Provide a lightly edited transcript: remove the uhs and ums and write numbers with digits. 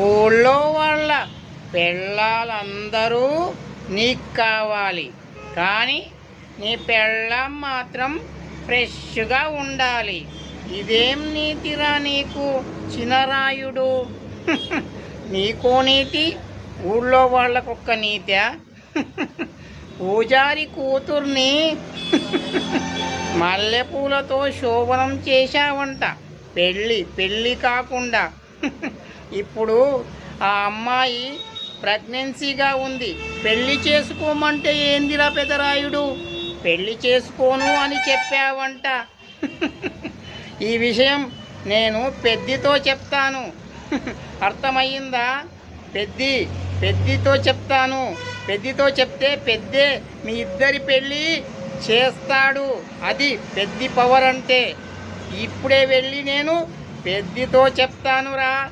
ఊళ్ళో వాళ్ళ పెళ్ళాలందరూ నీకు కావాలి, కానీ నీ పెళ్ళాం మాత్రం ఫ్రెష్గా ఉండాలి. ఇదేం నీతిరా నీకు చినరాయుడు? నీకో నీతి, ఊళ్ళో వాళ్ళకొక్క నీత్యా? పూజారి కూతుర్ని మల్లెపూలతో శోభనం చేశావంట, పెళ్ళి కాకుండా. ఇప్పుడు ఆ అమ్మాయి ప్రెగ్నెన్సీగా ఉంది, పెళ్ళి చేసుకోమంటే ఏందిరా పెదరాయుడు? పెళ్ళి చేసుకోను అని చెప్పావంట. ఈ విషయం నేను పెద్దితో చెప్తాను, అర్థమయ్యిందా? పెద్దితో చెప్తాను. పెద్దితో చెప్తే పెద్దే మీ ఇద్దరి పెళ్ళి చేస్తాడు. అది పెద్ది పవర్ అంటే. ఇప్పుడే వెళ్ళి నేను పెద్దితో చెప్తానురా.